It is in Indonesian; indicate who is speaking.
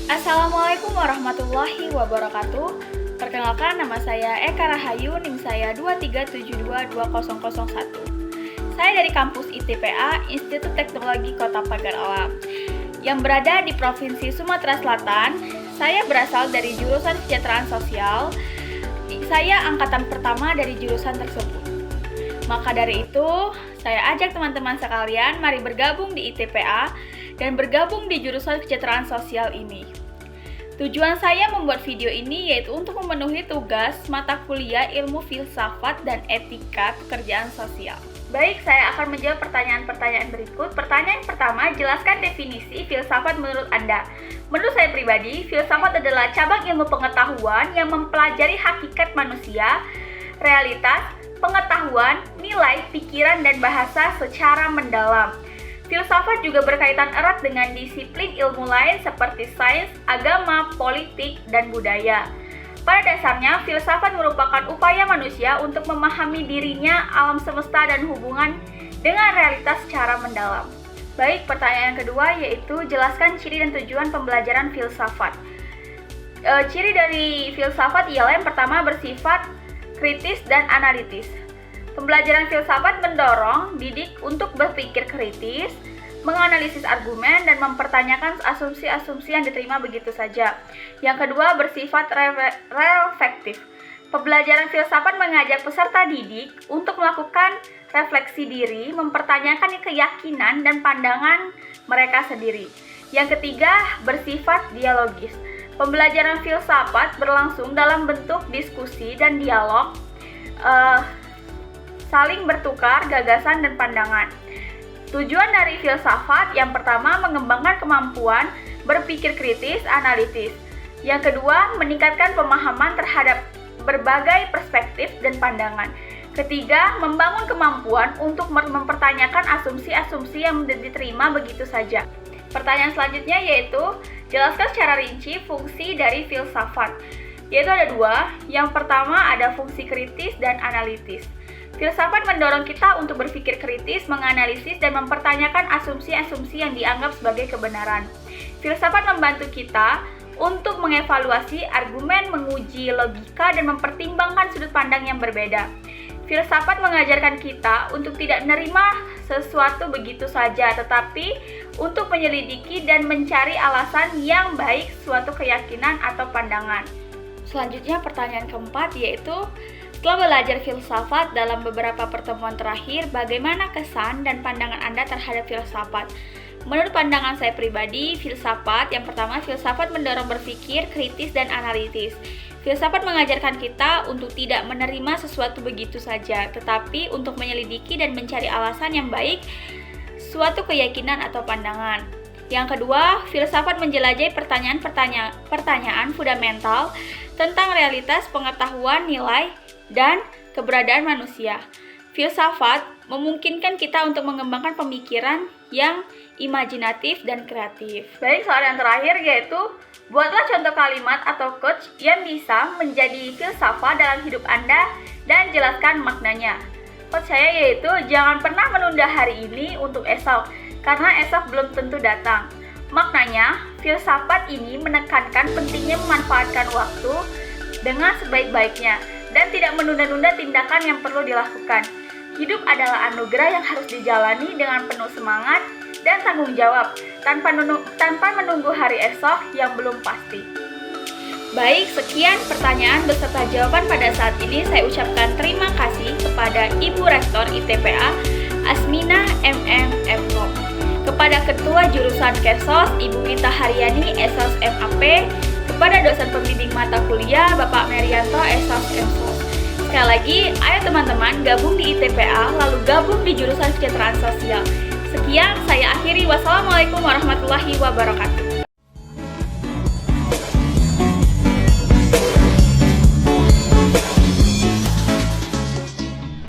Speaker 1: Assalamualaikum warahmatullahi wabarakatuh. Perkenalkan, nama saya Eka Rahayu, NIM saya 237220001. Saya dari kampus ITPA, Institut Teknologi Kota Pagar Alam, yang berada di Provinsi Sumatera Selatan. Saya berasal dari jurusan Kesejahteraan Sosial. Saya angkatan pertama dari jurusan tersebut. Maka dari itu, saya ajak teman-teman sekalian, mari bergabung di ITPA dan bergabung di jurusan Kesejahteraan Sosial ini. Tujuan saya membuat video ini yaitu untuk memenuhi tugas mata kuliah Ilmu Filsafat dan Etika Pekerjaan Sosial. Baik, saya akan menjawab pertanyaan-pertanyaan berikut. Pertanyaan pertama, jelaskan definisi filsafat menurut Anda. Menurut saya pribadi, filsafat adalah cabang ilmu pengetahuan yang mempelajari hakikat manusia, realitas, pengetahuan, nilai, pikiran, dan bahasa secara mendalam. Filsafat juga berkaitan erat dengan disiplin ilmu lain seperti sains, agama, politik, dan budaya. Pada dasarnya, filsafat merupakan upaya manusia untuk memahami dirinya, alam semesta, dan hubungan dengan realitas secara mendalam. Baik, pertanyaan kedua yaitu jelaskan ciri dan tujuan pembelajaran filsafat. Ciri dari filsafat ialah yang pertama bersifat kritis dan analitis. Pembelajaran filsafat mendorong didik untuk berpikir kritis, menganalisis argumen, dan mempertanyakan asumsi-asumsi yang diterima begitu saja. Yang kedua bersifat reflektif. Pembelajaran filsafat mengajak peserta didik untuk melakukan refleksi diri, mempertanyakan keyakinan dan pandangan mereka sendiri. Yang ketiga bersifat dialogis. Pembelajaran filsafat berlangsung dalam bentuk diskusi dan dialog, saling bertukar gagasan dan pandangan. Tujuan dari filsafat yang pertama mengembangkan kemampuan berpikir kritis, analitis. Yang kedua meningkatkan pemahaman terhadap berbagai perspektif dan pandangan. Ketiga, membangun kemampuan untuk mempertanyakan asumsi-asumsi yang diterima begitu saja. Pertanyaan selanjutnya yaitu jelaskan secara rinci fungsi dari filsafat. Yaitu ada dua. Yang pertama ada fungsi kritis dan analitis. Filsafat mendorong kita untuk berpikir kritis, menganalisis, dan mempertanyakan asumsi-asumsi yang dianggap sebagai kebenaran. Filsafat membantu kita untuk mengevaluasi argumen, menguji logika, dan mempertimbangkan sudut pandang yang berbeda. Filsafat mengajarkan kita untuk tidak menerima sesuatu begitu saja, tetapi untuk menyelidiki dan mencari alasan yang baik suatu keyakinan atau pandangan. Selanjutnya pertanyaan keempat yaitu, setelah belajar filsafat dalam beberapa pertemuan terakhir, bagaimana kesan dan pandangan Anda terhadap filsafat? Menurut pandangan saya pribadi, yang pertama, filsafat mendorong berpikir kritis dan analitis. Filsafat mengajarkan kita untuk tidak menerima sesuatu begitu saja, tetapi untuk menyelidiki dan mencari alasan yang baik suatu keyakinan atau pandangan. Yang kedua, filsafat menjelajahi pertanyaan fundamental tentang realitas, pengetahuan, nilai, dan keberadaan manusia. Filsafat memungkinkan kita untuk mengembangkan pemikiran yang imajinatif dan kreatif. Baik, soal yang terakhir yaitu buatlah contoh kalimat atau quotes yang bisa menjadi filsafat dalam hidup Anda dan jelaskan maknanya. Quotes saya yaitu, jangan pernah menunda hari ini untuk esok, karena esok belum tentu datang. Maknanya, filsafat ini menekankan pentingnya memanfaatkan waktu dengan sebaik-baiknya dan tidak menunda-nunda tindakan yang perlu dilakukan. Hidup adalah anugerah yang harus dijalani dengan penuh semangat dan tanggung jawab, tanpa menunggu hari esok yang belum pasti. Baik, sekian pertanyaan beserta jawaban pada saat ini. Saya ucapkan terima kasih kepada Ibu Rektor ITPA, Asmina MMFO, kepada Ketua Jurusan Kesos, Ibu Gita Haryani, Esos MAP, kepada dosen pembimbing mata kuliah, Bapak Merianto, Esos MSOS. Sekali lagi, ayo teman-teman gabung di ITPA, lalu gabung di jurusan Kesejahteraan Sosial. Sekian, saya akhiri. Wassalamualaikum warahmatullahi wabarakatuh.